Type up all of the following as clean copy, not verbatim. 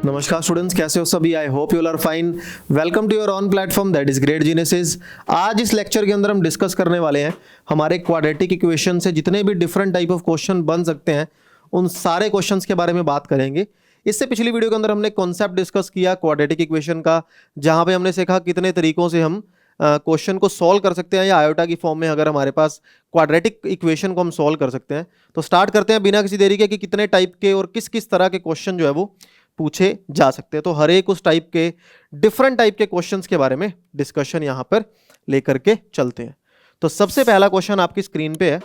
नमस्कार स्टूडेंट्स, कैसे हो सभी? I hope you are fine. Welcome to your own platform that is great geniuses. आज इस लेक्चर के अंदर हम डिस्कस करने वाले हैं हमारे क्वाड्रेटिक इक्वेशन से जितने भी डिफरेंट टाइप ऑफ क्वेश्चन बन सकते हैं उन सारे क्वेश्चंस के बारे में बात करेंगे। इससे पिछली वीडियो के अंदर हमने कॉन्सेप्ट डिस्कस किया क्वाड्रेटिक इक्वेशन का, जहां पे हमने सीखा कितने तरीकों से हम क्वेश्चन को सॉल्व कर सकते हैं या आयोटा की फॉर्म में अगर हमारे पास क्वाड्रेटिक इक्वेशन को हम सॉल्व कर सकते हैं। तो स्टार्ट करते हैं बिना किसी देरी के कि कितने टाइप के और किस किस तरह के क्वेश्चन जो है वो पूछे जा सकते हैं। तो हर एक उस टाइप के डिफरेंट टाइप के क्वेश्चंस के बारे में डिस्कशन यहां पर लेकर के चलते हैं। तो सबसे पहला क्वेश्चन आपकी स्क्रीन पे है,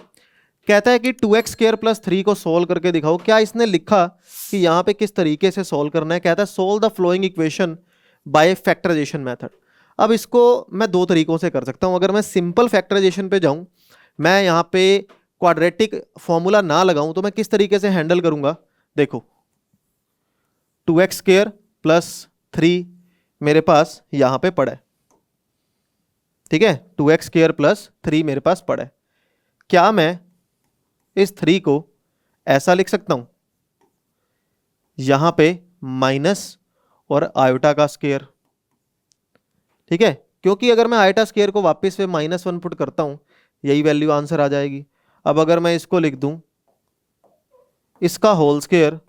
कहता है कि 2x² + 3 को सोल्व करके दिखाओ। क्या इसने लिखा कि यहां पे किस तरीके से सोल्व करना है? कहता है solve the following equation by factorization method. अब इसको मैं दो तरीकों से कर सकता हूं। अगर मैं सिंपल फैक्टराइजेशन पे जाऊं, मैं यहां पे क्वाड्रेटिक फॉर्मूला ना लगाऊं, तो मैं किस तरीके से हैंडल करूंगा? देखो, 2x² + 3 मेरे पास यहां पे पड़ा है, ठीक है। 2x² + 3 मेरे पास पड़ा है। क्या मैं इस 3 को ऐसा लिख सकता हूं, यहां पे माइनस और आयोटा का स्क्वायर, ठीक है। क्योंकि अगर मैं आयोटा स्क्वायर को वापस से -1 पुट करता हूं, यही वैल्यू आंसर आ जाएगी। अब अगर मैं इसको लिख दूं इसका होल स्क्वायर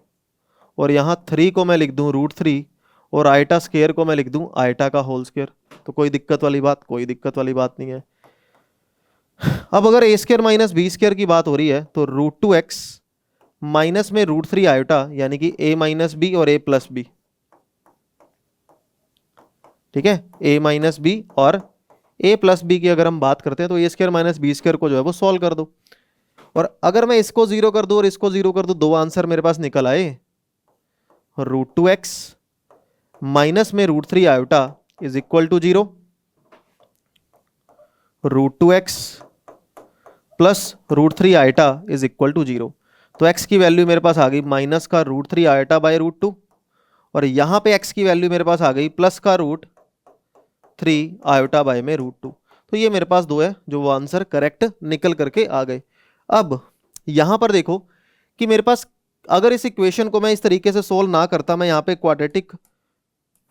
और यहां 3 को मैं लिख दूं √3 और आयोटा स्क्वायर को मैं लिख दूं आयोटा का होल स्क्वायर, तो कोई दिक्कत वाली बात नहीं है। अब अगर a² - b² की बात हो रही है तो √2x माइनस में √3 आयोटा, यानी कि a - b और a + b, ठीक है। a - b और a + b की अगर हम बात करते हैं तो a² - b² को जो है वो सॉल्व कर दो। और अगर मैं इसको 0 कर दूं और इसको 0 कर दूं, दो आंसर मेरे पास निकल आए। √2x माइनस में √3 iota is equal to 0, √2x plus √3 iota is equal to 0। तो x की वैल्यू मेरे पास आ गई माइनस का √3 आयोटा बाय √2, और यहां पे x की वैल्यू मेरे पास आ गई प्लस का √3 आयोटा बाय में √2। तो ये मेरे पास दो है जो वो आंसर करेक्ट निकल करके आ गए। अब यहां पर देखो कि मेरे पास अगर इस इक्वेशन को मैं इस तरीके से सोल्व ना करता, मैं यहां पे क्वाड्रेटिक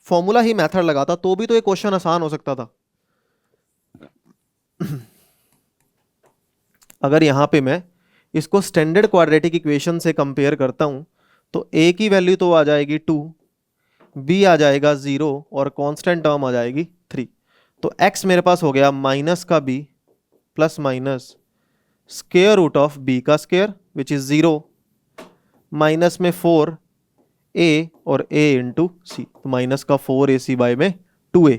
फॉर्मूला ही मेथड लगाता, तो भी तो ये क्वेश्चन आसान हो सकता था। अगर यहां पे मैं इसको स्टैंडर्ड क्वाड्रेटिक इक्वेशन से कंपेयर करता हूं तो a की वैल्यू तो आ जाएगी 2, b आ जाएगा 0 और कांस्टेंट टर्म आ जाएगी 3। तो x मेरे पास हो गया माइनस का b plus minus square root of b का स्क्वायर विच इज 0 माइनस में 4a और a इंटू सी, तो माइनस का 4ac बाय में 2a,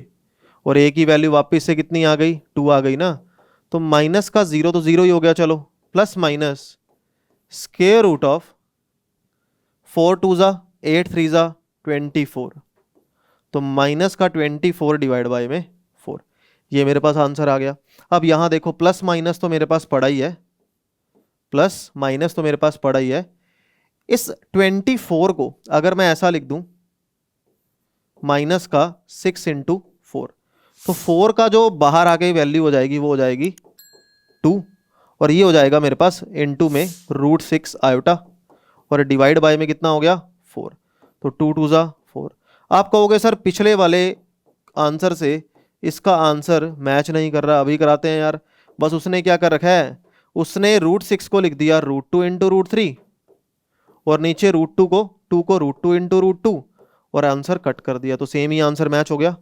और a की वैल्यू वापस से कितनी आ गई? 2 आ गई ना। तो माइनस का 0 तो 0 ही हो गया, चलो, plus minus square root of 4 2 ज़ा 8 3 ज़ा 24, तो माइनस का 24 डिवाइड बाय में 4, ये मेरे पास आंसर आ गया। अब यहां देखो प्लस माइनस तो मेरे पास पड़ा ही है, प्लस माइनस तो मेरे पास पड़ा ही है। इस 24 को अगर मैं ऐसा लिख दूं माइनस का 6 × 4, तो 4 का जो बाहर आ गई वैल्यू हो जाएगी वो हो जाएगी 2, और ये हो जाएगा मेरे पास इनटू में √6 आयोटा, और डिवाइड बाय में कितना हो गया? 4, तो 2 2 ज़ा 4। आप कहोगे सर पिछले वाले आंसर से इसका आंसर मैच नहीं कर रहा, अभी कराते हैं यार। बस उसने क्या कर रखा है, उसने √6 को लिख दिया √2 × √3 और नीचे √2 को √2 × √2 और आंसर कट कर दिया, तो सेम ही आंसर मैच हो गया।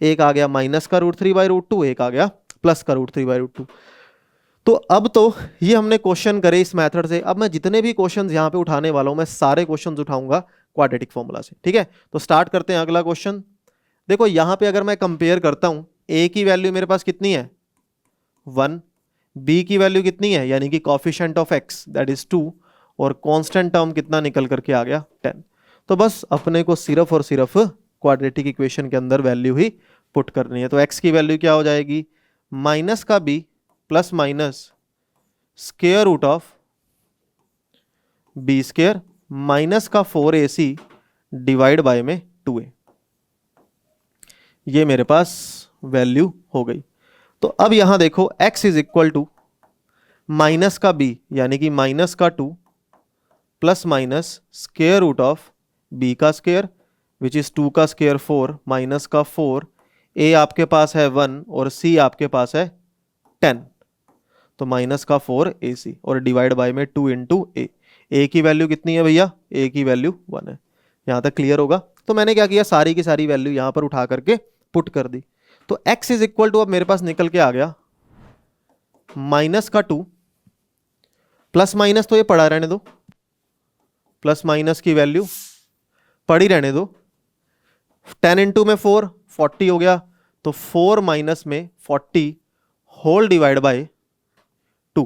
एक आ गया माइनस का √3/√2, एक आ गया प्लस का √3/√2। तो अब तो ये हमने क्वेश्चन करे इस मेथड से। अब मैं जितने भी क्वेश्चंस यहाँ पे उठाने वाला हूं, मैं सारे क्वेश्चंस उठाऊंगा क्वाड्रेटिक फॉर्मूला से, ठीक है। तो स्टार्ट करते हैं अगला क्वेश्चन। देखो यहाँ पे अगर मैं कंपेयर करता हूं, a की वैल्यू मेरे पास कितनी है? 1, b की वैल्यू कितनी है, यानी कि coefficient of x that is 2, और कांस्टेंट टर्म कितना निकल करके आ गया? 10। तो बस अपने को सिर्फ और सिर्फ क्वाड्रेटिक इक्वेशन के अंदर वैल्यू ही पुट करनी है। तो x की वैल्यू क्या हो जाएगी? माइनस का b plus minus square root of b² minus का 4ac डिवाइड बाय में 2a, ये मेरे पास वैल्यू हो गई। तो अब यहां देखो x is equal to minus का b यानी कि माइनस का 2 plus minus square root of b का स्क्वायर विच इज़ 2 का स्क्वायर 4 माइनस का 4, ए आपके पास है 1 और सी आपके पास है 10, तो माइनस का 4 ए सी और डिवाइड बाय में 2 इंटू ए की वैल्यू कितनी है भैया, ए की वैल्यू 1 है। यहाँ तक क्लियर होगा। तो मैंने क्या किया, सारी की सारी वैल्यू यहाँ पर उठा करके पुट कर दी। तो x इज इक्वल टू अब मेरे पास निकल के आ गया माइनस का 2, प्लस माइनस तो ये पड़ा रहने दो, प्लस माइनस की वैल्यू पड़ी रहने दो। 10 इंटू में 4 40 हो गया, तो 4 माइनस में 40 होल डिवाइड बाय 2।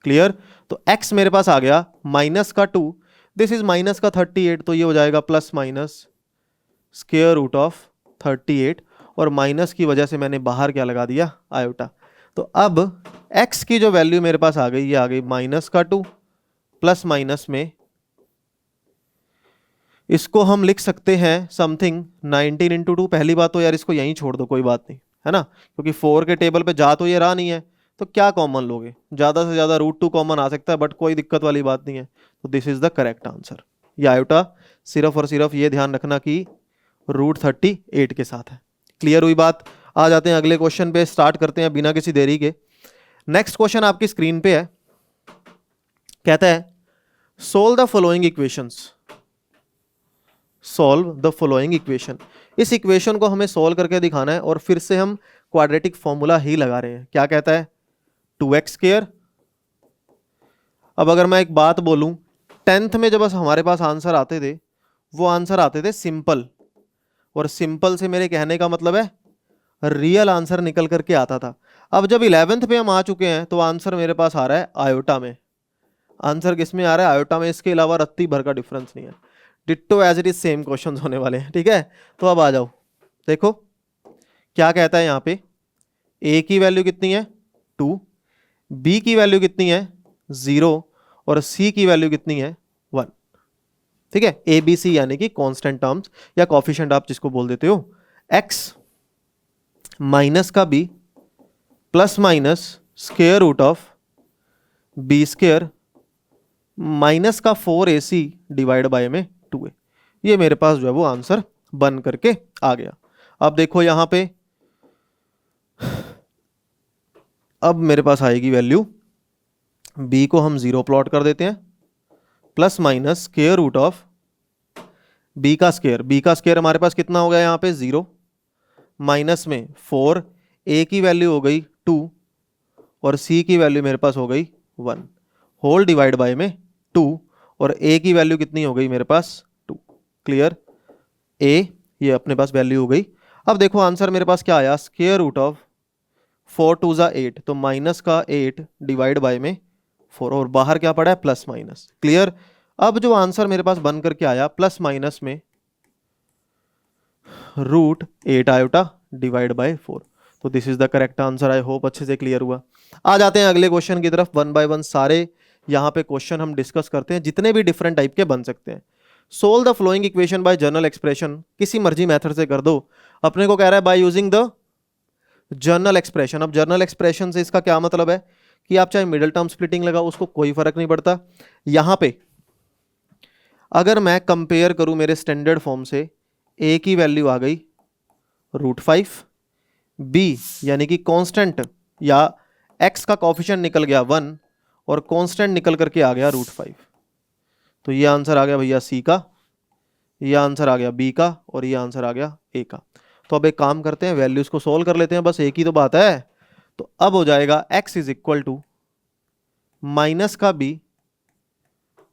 क्लियर। तो x मेरे पास आ गया माइनस का 2, दिस इज माइनस का 38, तो ये हो जाएगा plus minus square root of 38, और माइनस की वजह से मैंने बाहर क्या लगा दिया, आयोटा। तो अब x की जो वैल्यू मेरे पास आ गई, ये आ गई माइनस का 2 प्लस माइनस में, इसको हम लिख सकते हैं समथिंग 19 इंटू 2। पहली बात तो यार इसको यहीं छोड़ दो, कोई बात नहीं है ना, क्योंकि 4 के टेबल पे जा तो ये रहा नहीं है, तो क्या कॉमन लोगे, ज़्यादा से ज़्यादा √2 कॉमन आ सकता है, बट कोई दिक्कत वाली बात नहीं है। तो this is the correct answer. ये आयोटा सिर्फ और सिर्फ ये ध्यान रखना कि √38 के साथ है। क्लियर हुई बात। आ जाते हैं अगले क्वेश्चन पे, स्टार्ट करते हैं बिना किसी देरी के। नेक्स्ट क्वेश्चन आपकी स्क्रीन पे है, कहता है solve the following equations, solve the following equation. इस इक्वेशन को हमें सॉल्व करके दिखाना है, और फिर से हम क्वाड्रेटिक फॉर्मूला ही लगा रहे हैं। क्या कहता है, 2x स्क्वायर। अब अगर मैं एक बात बोलूं, 10th में जब हमारे पास आंसर आते थे, वो आंसर आते थे सिंपल, और सिंपल से मेरे कहने का मतलब है रियल आंसर निकल करके आता था। अब जब 11th पे हम आ चुके हैं, तो आंसर मेरे पास आ रहा है आयोटा में। आंसर किस में आ रहा है, आयोटा में। इसके अलावा रत्ती भर का डिफरेंस नहीं है। Ditto as it is same question होने वाले हैं, ठीक है। तो अब आ जाओ, देखो क्या कहता है यहाँ पे, a की वैल्यू कितनी है 2, b की वैल्यू कितनी है 0, और c की वैल्यू कितनी है 1। ठीक है, ए बी सी यानी कि कांस्टेंट टर्म्स या कोफिशिएंट आप जिसको बोल देते हो। x माइनस का b plus minus square root of b square minus का 4ac डिवाइड बाय में 2a। ये मेरे पास जो है वो आंसर बन करके आ गया। अब देखो यहां पे, अब मेरे पास आएगी वैल्यू, b को हम 0 प्लॉट कर देते हैं, plus minus square root of b का स्क्वायर हमारे पास कितना हो गया यहाँ पे 0, माइनस में 4, a की वैल्यू हो गई 2 और c की वैल्यू मेरे पास हो गई 1, होल डिवाइड बाय में 2, और a की वैल्यू कितनी हो गई मेरे पास 2। क्लियर, a ये अपने पास वैल्यू हो गई। अब देखो आंसर मेरे पास क्या आया, स्क्वायर रूट ऑफ 4 2 ज़ा 8, तो माइनस का 8 डिवाइड बाय में 4, और बाहर क्या पड़ा है प्लस माइनस। क्लियर। अब जो आंसर मेरे पास बन करके आया, प्लस माइनस में √8 आयोटा डिवाइड बाय 4। तो this is the correct answer. I hope अच्छे से क्लियर हुआ। आ जाते हैं अगले क्वेश्चन की तरफ, वन बाय वन सारे यहाँ पे क्वेश्चन हम डिस्कस करते हैं, जितने भी डिफरेंट टाइप के बन सकते हैं। Solve the following equation bye general expression, किसी मर्जी मेथड से कर दो। अपने को कह रहा है by using the general expression. अब जनरल एक्सप्रेशन से इसका क्या मतलब है कि आप चाहे मिडिल टर्म स्प्लिटिंग लगाओ, उसको कोई फर्क नहीं पड़ता। यहाँ पे अगर मैं कंपेयर करूं मेरे स्टैंडर्ड फॉर्म से, a की वैल्यू आ गई √5, b यानी कि कांस्टेंट या x का कोफिशिएंट निकल गया 1, और कांस्टेंट निकल करके आ गया √5। तो ये आंसर आ गया भैया c का, ये आंसर आ गया b का, और ये आंसर आ गया a का। तो अब एक काम करते हैं, वैल्यूज को सोल्व कर लेते हैं, बस एक ही तो बात है। तो अब हो जाएगा x is equal to minus का b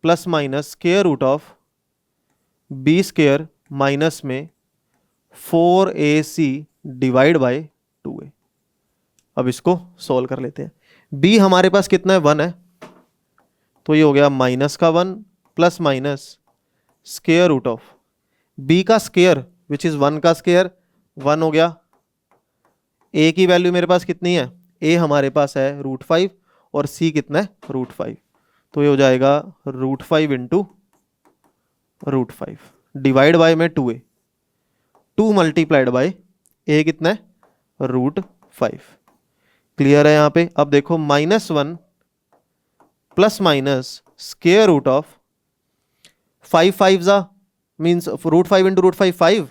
plus minus square root of b square minus में 4ac डिवाइड बाय 2a। अब इसको सोल्व कर लेते हैं। b हमारे पास कितना है 1 है, तो ये हो गया माइनस का 1 plus minus square root of b का स्क्वायर विच इज 1 का स्क्वायर 1 हो गया। a की वैल्यू मेरे पास कितनी है, a हमारे पास है √5 और c कितना है √5, तो ये हो जाएगा √5 इंटू √5 डिवाइड बाय में 2a, 2 मल्टीप्लाइड बाय a कितना है √5। क्लियर है यहाँ पे। अब देखो -1 plus minus square root of 5 5 ज़ा means root 5 into root 5 5,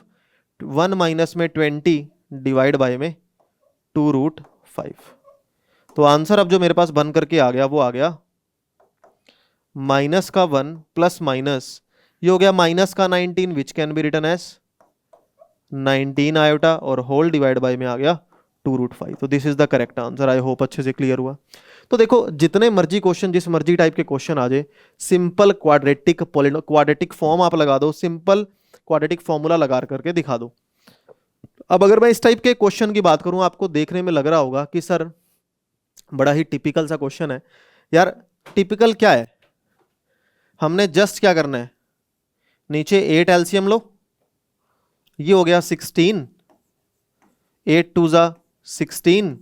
1 minus में 20 डिवाइड बाय में 2 रूट 5। तो आंसर अब जो मेरे पास बन करके आ गया वो आ गया माइनस का 1 प्लस माइनस, ये हो गया माइनस का 19 which can be written as 19 iota और होल डिवाइड बाय में आ गया 2 रूट 5। तो this is the correct answer. I hope अच्छे से क्लियर हुआ। तो देखो जितने मर्जी क्वेश्चन, जिस मर्जी टाइप के क्वेश्चन आ जाए, सिंपल क्वाड्रेटिक फॉर्म आप लगा दो, सिंपल क्वाड्रेटिक फॉर्मूला लगा करके दिखा दो। अब अगर मैं इस टाइप के क्वेश्चन की बात करूं, आपको देखने में लग रहा होगा कि सर बड़ा ही टिपिकल सा क्वेश्चन है। यार टिपिकल क्या है, हमने जस्ट क्या करना है, नीचे 8 एलसीएम लो, ये हो गया 16, 8 टू ज़ा 16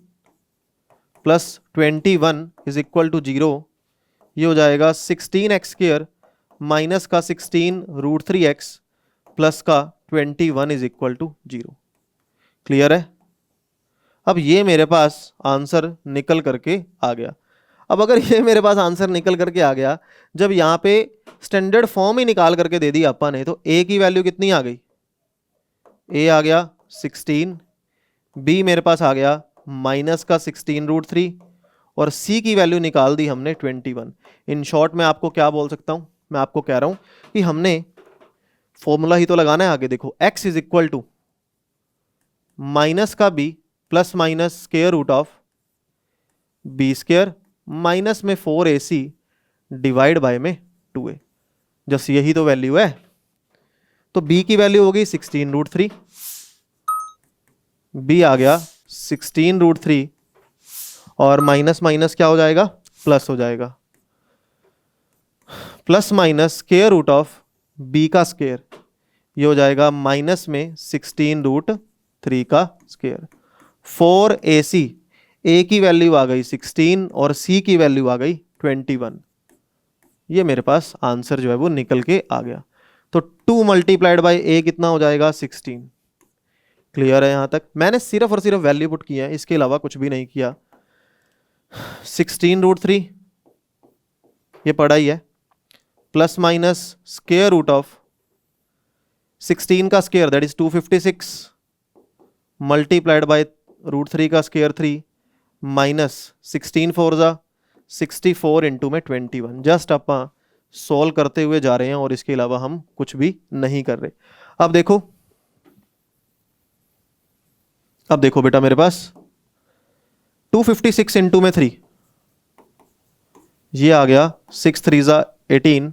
प्लस 21 इज इक्वल टू 0, ये हो जाएगा 16x² माइनस का 16 रूट 3x प्लस का 21 इज इक्वल टू 0। क्लियर है? अब ये मेरे पास आंसर निकल करके आ गया। अब अगर ये मेरे पास आंसर निकल करके आ गया, जब यहाँ पे स्टैंडर्ड फॉर्म ही निकाल करके दे दी अपन ने, तो a की वैल्यू कितनी आ गई, a आ गया 16, b मेरे पास आ गया माइनस का 16 रूट 3 और c की वैल्यू निकाल दी हमने 21। इन शॉर्ट में आपको क्या बोल सकता हूँ, मैं आपको कह रहा हूँ कि हमने फॉर्मूला ही तो लगाना है आगे। देखो x is equal to minus का b plus minus square root of b square minus में 4ac डिवाइड बाय में 2a, जस्ट यही तो वैल्यू है। तो b की वैल्यू होगी 16 रूट 3, b आ गया 16 रूट 3 और माइनस माइनस क्या हो जाएगा, प्लस हो जाएगा, plus minus square root of b का स्क्वायर, ये हो जाएगा माइनस में 16 रूट 3 का स्क्वायर। 4ac, a की वैल्यू आ गई 16 और c की वैल्यू आ गई 21। ये मेरे पास आंसर जो है वो निकल के आ गया। तो 2 मल्टीप्लाइड बाई a कितना हो जाएगा, 16। क्लियर है? यहां तक मैंने सिर्फ और सिर्फ वैल्यू पुट किया है, इसके अलावा कुछ भी नहीं किया। 16 रूट 3 ये पढ़ा ही है, plus minus square root of 16 का square that is 256 multiplied by root 3 का स्क्वायर 3 माइनस 16 4 जा 64 इंटू में 21। जस्ट आप सॉल्व करते हुए जा रहे हैं और इसके अलावा हम कुछ भी नहीं कर रहे। अब देखो बेटा मेरे पास 256 इंटू में 3, ये आ गया 6 3 जा 18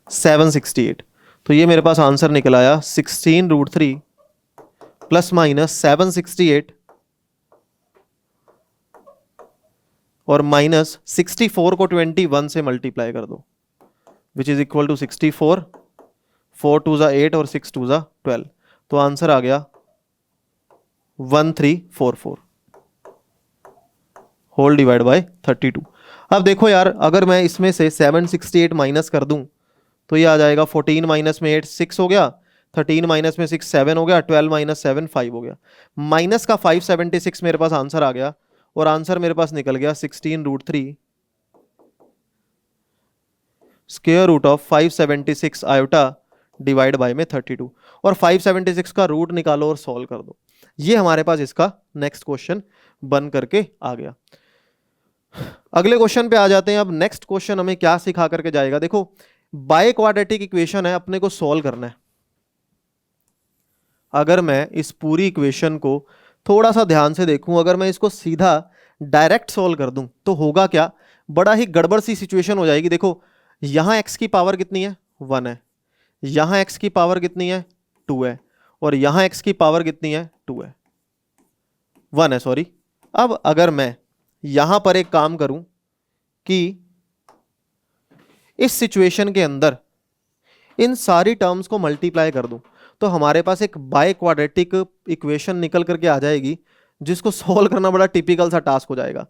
768। तो ये मेरे पास आंसर निकल आया 16 रूट 3 प्लस माइनस 768 और माइनस 64 को 21 से मल्टीप्लाई कर दो, विच इज इक्वल टू 64, 4 2 जा 8 और 6 2 जा 12। तो आंसर आ गया 1344 होल डिवाइड बाय 32। अब देखो यार, अगर मैं इसमें से 768 माइनस कर दूं तो ये आ जाएगा 14 माइनस में 8 6 हो गया, 13 माइनस में 6 7 हो गया, 12 माइनस 7 5 हो गया, माइनस का 576 मेरे पास आंसर आ गया और आंसर मेरे पास निकल गया 16 root 3 square root of 576 iota divide by में 32 और 576 का रूट निकालो और सॉल्व कर दो। ये हमारे पास इसका नेक्स्ट क्वेश्चन बन करके आ गया। अगले क्वेश्चन पे आ जाते हैं। अब नेक्स्ट क्वेश्चन हमें क्या सिखा करके जाएगा, देखो बाय क्वाड्रेटिक इक्वेशन है, अपने को सॉल्व करना है। अगर मैं इस पूरी इक्वेशन को थोड़ा सा ध्यान से देखूं, अगर मैं इसको सीधा डायरेक्ट सॉल्व कर दूं तो होगा क्या, बड़ा ही गड़बड़ सी सिचुएशन हो जाएगी। देखो यहां x की पावर कितनी है, 1 है, यहां x की पावर कितनी है, 2 है, और यहां x की पावर कितनी है, 2 है, 1 है सॉरी। अब अगर मैं यहां पर एक काम करूं कि इस सिचुएशन के अंदर इन सारी टर्म्स को मल्टीप्लाई कर दूं तो हमारे पास एक बाय क्वाड्रेटिक इक्वेशन निकल करके आ जाएगी, जिसको सॉल्व करना बड़ा टिपिकल सा टास्क हो जाएगा।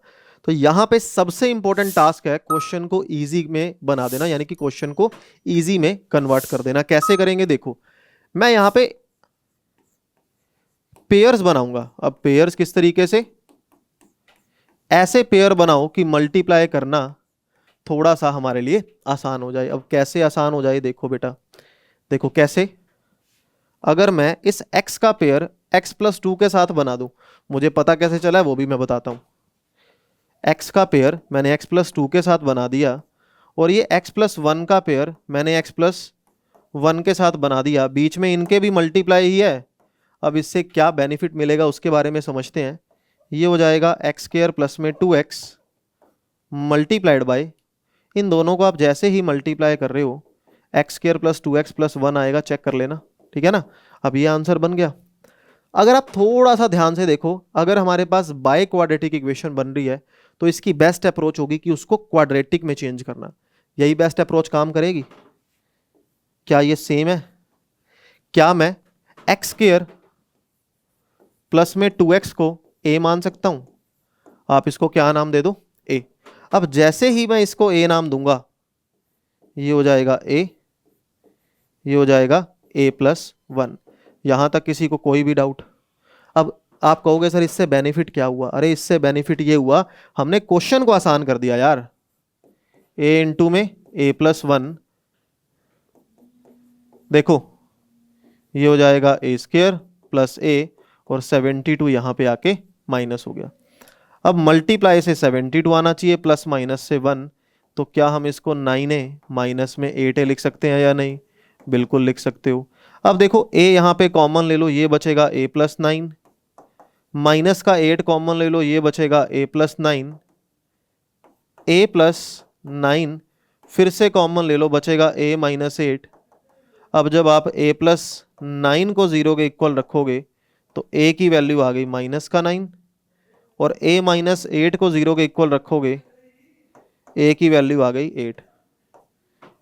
तो यहां पे सबसे इंपॉर्टेंट टास्क है क्वेश्चन को इजी में बना देना, यानी कि क्वेश्चन को इजी में कन्वर्ट कर देना। कैसे करेंगे, देखो मैं यहां पे पेयर्स बनाऊंगा। अब पेयर्स किस तरीके से, ऐसे पेयर बनाओ कि मल्टीप्लाई करना थोड़ा सा हमारे लिए आसान हो जाए। अब कैसे आसान हो जाए देखो बेटा, देखो कैसे, अगर मैं इस x का पेयर x+2 के साथ बना दूं, मुझे पता कैसे चला है वो भी मैं बताता हूं। x का पेयर मैंने x+2 के साथ बना दिया और ये x+1 का पेयर मैंने x+1 के साथ बना दिया, बीच में इनके भी मल्टीप्लाई ही है। अब इससे क्या बेनिफिट मिलेगा उसके बारे में समझते हैं। ये हो जाएगा x² प्लस में 2x मल्टीप्लाइड बाय, इन दोनों को आप जैसे ही मल्टीप्लाई कर रहे हो x² प्लस 2x प्लस 1 आएगा, चेक कर लेना, ठीक है ना। अब ये आंसर बन गया। अगर आप थोड़ा सा ध्यान से देखो, अगर हमारे पास बाय क्वाड्रेटिक इक्वेशन बन रही है तो इसकी बेस्ट अप्रोच होगी कि उसको क्वाड्रेटिक में चेंज करना। यही बेस्ट अप्रोच काम करेगी। क्या ये सेम है? क्या मैं x² प्लस में 2x को a मान सकता हूं? आप इसको क्या नाम दे दो? a। अब जैसे ही मैं इसको a नाम दूंगा, ये हो जाएगा a, ये हो जाएगा a+1। यहां तक किसी को कोई भी डाउट? अब आप कहोगे सर इससे बेनिफिट क्या हुआ? अरे इससे बेनिफिट ये हुआ, हमने क्वेश्चन को आसान कर दिया यार। a इंटू में a+1, देखो ये हो जाएगा a² प्लस a और 72 यहां पे आके माइनस हो गया। अब मल्टीप्लाई से 72 आना चाहिए प्लस माइनस से 1, तो क्या हम इसको 9a माइनस में 8a लिख सकते हैं या नहीं? बिल्कुल लिख सकते हो। अब देखो a यहाँ पे कॉमन ले लो, ये बचेगा a+9, माइनस का 8 कॉमन ले लो, ये बचेगा a+9, a+9 फिर से कॉमन ले लो, बचेगा a-8। अब जब आप a+9 को 0 के इक्वल रखोगे तो a की वैल्यू आ गई -9, और a-8 को 0 के इक्वल रखोगे a की वैल्यू आ गई 8।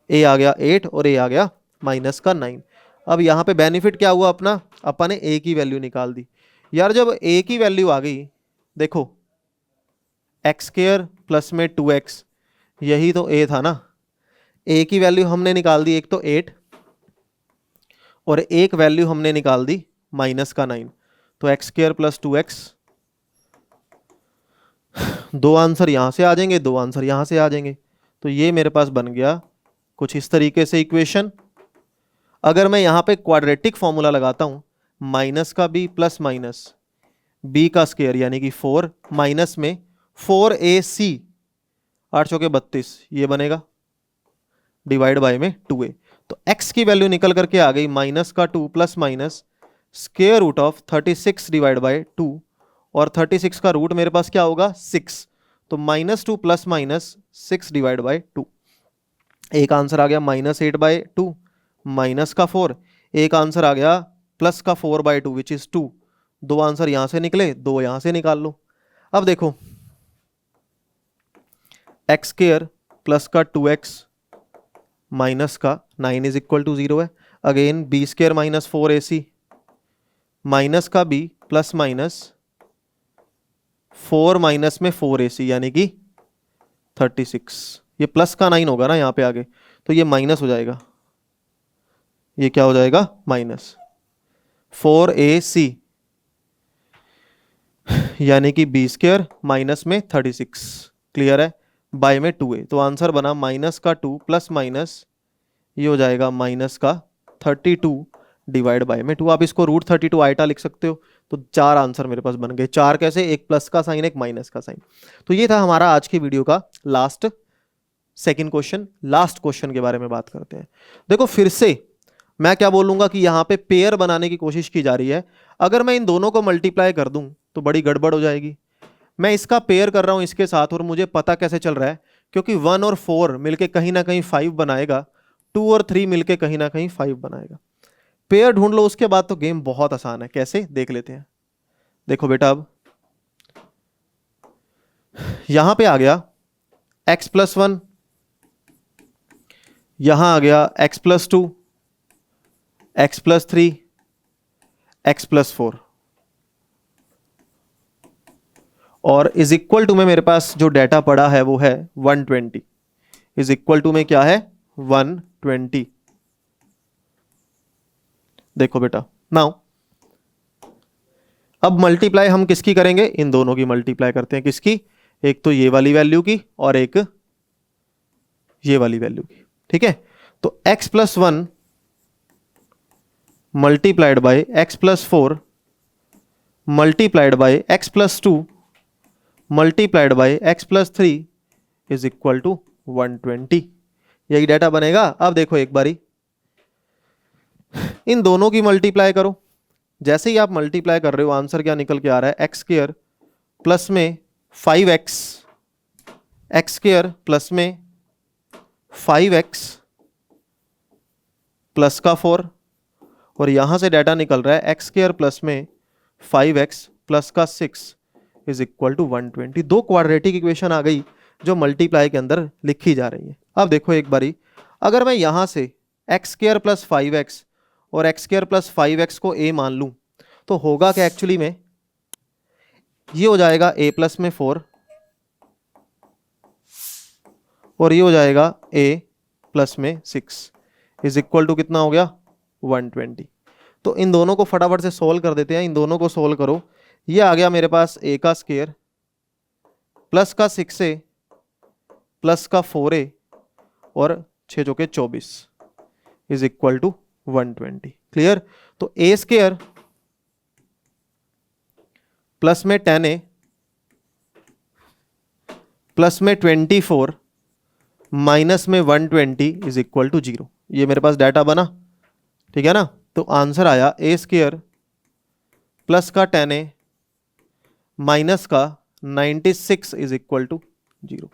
a आ गया 8 और a आ गया -9। अब यहाँ पे बेनिफिट क्या हुआ अपना? अपन ने a की वैल्यू निकाल दी। यार जब a की वैल्यू आ गई, देखो x² प्लस में 2x, यही तो a था ना। a की वैल्यू हमने निकाल दी, एक तो 8 और एक वैल्यू हमने निकाल दी -9, तो x² प्लस 2x, दो आंसर यहां से आ जाएंगे, दो आंसर यहां से आ जाएंगे। तो ये मेरे पास बन गया कुछ इस तरीके से इक्वेशन। अगर मैं यहां पे क्वाड्रेटिक फॉर्मूला लगाता हूं, माइनस का b प्लस माइनस b का स्क्वायर यानी कि 4 माइनस में 4ac 8 चौके 32, ये बनेगा डिवाइड बाय में 2a। तो x की वैल्यू निकल करके आ गई माइनस का 2 plus minus square root of 36 divide by 2, और 36 का रूट मेरे पास क्या होगा? 6, तो -2 प्लस माइनस 6 डिवाइड बाय 2। एक आंसर आ गया -8/2 माइनस का 4, एक आंसर आ गया प्लस का 4/2 विच इज 2। दो आंसर यहां से निकले, दो यहां से निकाल लो। अब देखो x² प्लस का 2x माइनस का 9 इज इक्वल टू 0 है। Again b² minus 4ac minus का b प्लस माइनस 4 माइनस में 4ac यानी कि 36। ये प्लस का 9 होगा ना यहाँ पे आगे, तो ये माइनस हो जाएगा, ये क्या हो जाएगा? माइनस 4ac यानी कि b² माइनस में 36, क्लियर है, बाय में 2a। तो आंसर बना माइनस का 2 प्लस माइनस, ये हो जाएगा माइनस का 32 डिवाइड बाय में 2। आप इसको √32 आइटा लिख सकते हो। तो 4 आंसर मेरे पास बन गए। 4 कैसे? एक प्लस का साइन, एक माइनस का साइन। तो ये था हमारा आज की वीडियो का last second question. Last question के बारे में बात करते हैं। देखो फिर से मैं क्या बोलूंगा कि यहाँ पे पेयर बनाने की कोशिश की जा रही है। अगर मैं इन दोनों को मल्टीप्लाई कर दूं तो बड़ी गड़बड़ हो जाएगी। मैं इसका पेयर कर रहा हूं इसके साथ, और मुझे पता कैसे चल रहा है? क्योंकि 1 और 4 मिलके कहीं ना कहीं 5 बनाएगा, 2 और 3 मिलके कहीं ना कहीं 5 बनाएगा। पेयर ढूंढ लो, उसके बाद तो गेम बहुत आसान है। कैसे? देख लेते हैं। देखो बेटा, अब यहां पे आ गया x+1, यहां आ गया x+2, x+3, x+4, और इज इक्वल टू में मेरे पास जो डाटा पड़ा है वो है 120। इज इक्वल टू में क्या है? 120। देखो बेटा, नाउ अब मल्टीप्लाई हम किसकी करेंगे? इन दोनों की मल्टीप्लाई करते हैं। किसकी? एक तो ये वाली वैल्यू की और एक ये वाली वैल्यू की, ठीक है। तो x plus 1 multiplied by x plus 4 multiplied by x plus 2 multiplied by x plus 3 is equal to 120। यही डाटा बनेगा। अब देखो एक बारी इन दोनों की मल्टीप्लाई करो। जैसे ही आप मल्टीप्लाई कर रहे हो आंसर क्या निकल के आ रहा है, एक्स स्क्वायर प्लस में 5x, एक्स स्क्वायर प्लस में 5x प्लस का 4, और यहां से डाटा निकल रहा है एक्स स्क्वायर प्लस में 5x प्लस का 6 इज इक्वल टू 120। दो क्वाड्रेटिक इक्वेशन आ गई जो मल्टीप्लाई के अंदर लिखी जा रही है। अब देखो एक बारी, अगर मैं यहां से एक्स स्क्वायर प्लस 5x और एक्स स्क्वायर प्लस 5x को a मान लूं तो होगा क्या एक्चुअली में, ये हो जाएगा a प्लस में 4 और ये हो जाएगा a प्लस में 6 इज इक्वल टू कितना हो गया 120। तो इन दोनों को फटाफट से सोल्व कर देते हैं। इन दोनों को सोल्व करो। ये आ गया मेरे पास a का स्क्वायर प्लस का 6a प्लस का 4a और 6 चौके 24 इज इक्वल टू 120। क्लियर। तो a स्क्वायर प्लस में 10a प्लस में 24 माइनस में 120 इज इक्वल टू 0। ये मेरे पास डाटा बना, ठीक है ना। तो आंसर आया a स्क्वायर प्लस का 10a माइनस का 96 इज इक्वल टू 0।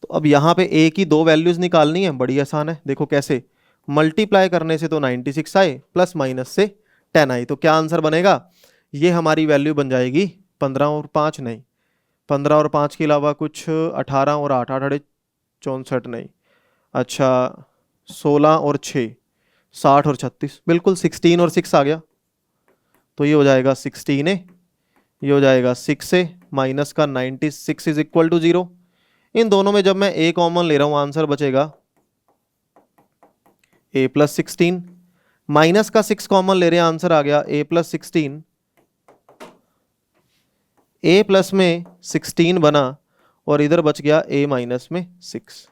तो अब यहां पे a की दो वैल्यूज निकालनी है, बड़ी आसान है। देखो कैसे, मल्टीप्लाई करने से तो 96 आए प्लस माइनस से 10 आई, तो क्या आंसर बनेगा, ये हमारी वैल्यू बन जाएगी 15 और 5 नहीं, 15 और 5 के अलावा कुछ 18 और 8, 8 64 नहीं, अच्छा 16 और 6 60 और 36, बिल्कुल 16 और 6 आ गया। तो ये हो जाएगा 16a, ये हो जाएगा 6a माइनस का 96 इज इक्वल टू 0। इन दोनों में जब मैं a कॉमन ले रहा हूं आंसर बचेगा a प्लस 16, माइनस का 6 कॉमन ले रहे हैं आंसर आ गया a प्लस 16, a प्लस में 16 बना और इधर बच गया a माइनस में 6।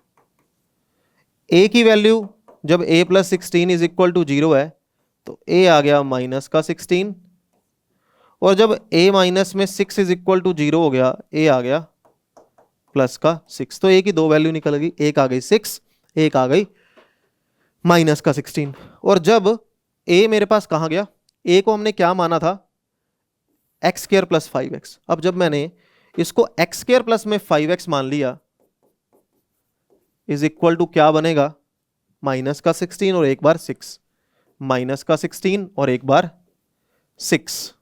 a की वैल्यू जब a plus 16 is equal to 0 है तो a आ गया माइनस का 16, और जब a माइनस में 6 इज इक्वल टू 0 हो गया a आ गया प्लस का 6। तो a की दो वैल्यू निकल गई, एक आ गई 6, एक आ गई माइनस का 16। और जब a मेरे पास कहाँ गया, a को हमने क्या माना था एक्स स्क्वायर प्लस 5x। अब जब मैंने इसको एक्स स्क्वायर प्लस में 5x मान लिया इज इक्वल टू क्या बनेगा, माइनस का 16 और एक बार 6, माइनस का 16 और एक बार 6।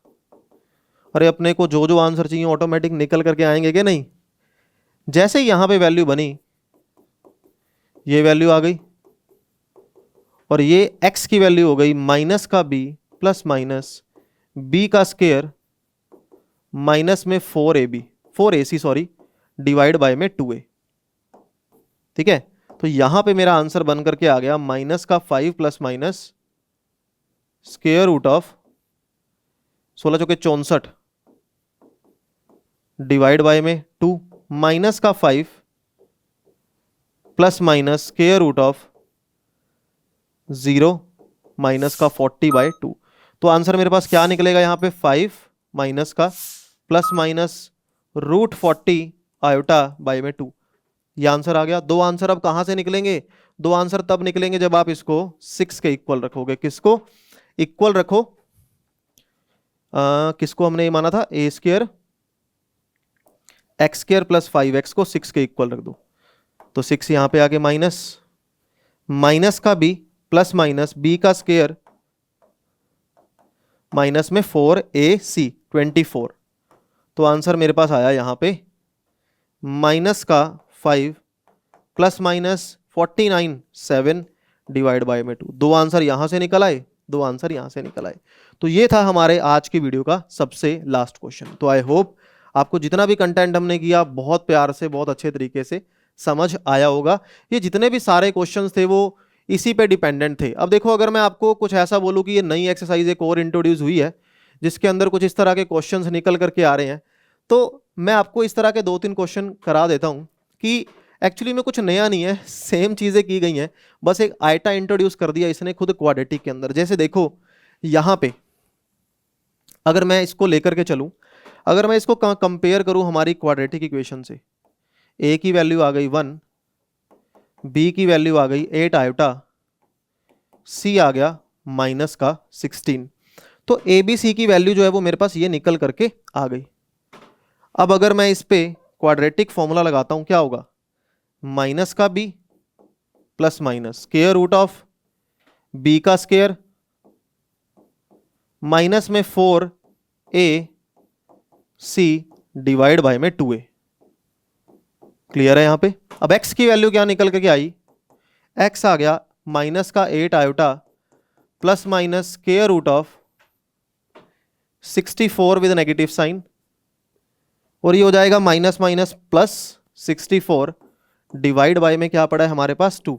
अरे अपने को जो जो आंसर चाहिए ऑटोमेटिक निकल करके आएंगे कि नहीं। जैसे ही यहां पे वैल्यू बनी, ये वैल्यू आ गई और ये x की वैल्यू हो गई माइनस का b प्लस माइनस b का स्क्वायर माइनस में 4ac सॉरी डिवाइड बाय में 2a। ठीक है, तो यहां पे मेरा आंसर बन करके आ गया माइनस का 5 plus minus square root of 16 चौके 64 डिवाइड बाय में 2 माइनस का 5 plus minus square root of 0 minus का 40 बाय 2। तो आंसर मेरे पास क्या निकलेगा यहाँ पे 5 माइनस का plus minus root 40 iota by में 2। ये आंसर आ गया। दो आंसर अब कहां से निकलेंगे, दो आंसर तब निकलेंगे जब आप इसको 6 के इक्वल रखोगे। किसको इक्वल रखो, किसको हमने ये माना था a square x square plus 5x को 6 के इक्वल रख दो। तो 6 यहां पे आके माइनस, माइनस का b प्लस माइनस b का स्क्वायर माइनस में 4ac 24। तो आंसर मेरे पास आया यहां पे माइनस का 5 प्लस माइनस 49 7 डिवाइड बाय में 2। दो आंसर यहां से निकल आए, दो आंसर यहां से निकल आए। तो ये था हमारे आज की वीडियो का सबसे लास्ट क्वेश्चन। तो आई होप आपको जितना भी कंटेंट हमने किया बहुत प्यार से, बहुत अच्छे तरीके से समझ आया होगा। ये जितने भी सारे क्वेश्चंस थे वो इसी पे डिपेंडेंट थे। अब देखो, अगर मैं आपको कुछ ऐसा बोलूं कि ये नई एक्सरसाइज एक और इंट्रोड्यूस हुई है जिसके अंदर कुछ इस तरह के क्वेश्चंस निकल करके आ रहे हैं, तो मैं आपको इस तरह के 2-3 क्वेश्चन करा देता हूं कि एक्चुअली में कुछ नया नहीं है, सेम चीज़ें की गई हैं, बस एक आयटा इंट्रोड्यूस कर दिया इसने खुद क्वाड्रेटिक के अंदर। जैसे देखो यहाँ पे अगर मैं इसको लेकर के चलूँ, अगर मैं इसको कंपेयर करूँ हमारी क्वाड्रेटिक इक्वेशन से, ए की वैल्यू आ गई 1, बी की वैल्यू आ गई 8 आयोटा, सी आ गया माइनस का 16। तो ए बी सी की वैल्यू जो है वो मेरे पास ये निकल करके आ गई। अब अगर मैं इस पे क्वाड्रेटिक फॉर्मूला लगाता हूँ, क्या होगा, माइनस का b plus minus square root of b का स्क्वायर माइनस में 4a c डिवाइड बाय में 2a। क्लियर है यहाँ पे। अब x की वैल्यू क्या निकल करके आई, x आ गया माइनस का 8 iota plus minus square root of 64 with negative sign, और ये हो जाएगा minus minus plus 64 divide by में क्या पड़ा है हमारे पास 2।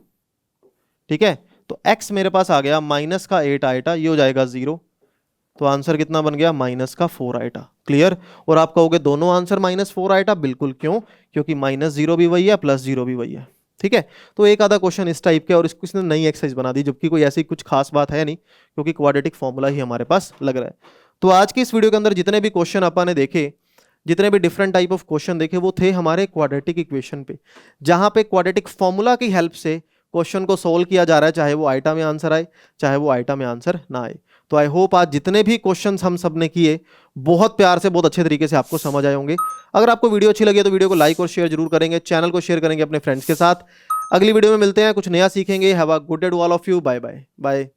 ठीक है, तो x मेरे पास आ गया माइनस का 8 आयोटा, ये हो जाएगा 0, तो आंसर कितना बन गया, माइनस का 4 आयोटा। क्लियर। और आप कहोगे दोनों आंसर माइनस 4 आयोटा, बिल्कुल, क्यों, क्योंकि माइनस 0 भी वही है प्लस 0 भी वही है। ठीक है, तो एक आधा क्वेश्चन इस टाइप के, और इसको इसने नई एक्सरसाइज बना दी, जबकि कोई ऐसी कुछ खास बात है नहीं, क्योंकि क्वाड्रेटिक फॉर्मूला ही हमारे पास लग रहा है। तो आज की इस वीडियो के अंदर जितने भी क्वेश्चन अपन ने देखे, जितने भी डिफरेंट टाइप ऑफ क्वेश्चन देखे, वो थे हमारे क्वाड्रेटिक इक्वेशन पे, जहां पे क्वाड्रेटिक फॉर्मूला की हेल्प से क्वेश्चन को सोल्व किया जा रहा है, चाहे वो आइटा में आंसर आए चाहे वो आइटा में आंसर ना आए। तो आई होप आज जितने भी क्वेश्चंस हम सब ने किए बहुत प्यार से, बहुत अच्छे तरीके से आपको समझ आए होंगे। अगर आपको वीडियो अच्छी लगी तो वीडियो को लाइक और शेयर जरूर करेंगे, चैनल को शेयर करेंगे अपने फ्रेंड्स के साथ। अगली वीडियो में मिलते हैं, कुछ नया सीखेंगे। Have a good day to all of you, bye bye bye.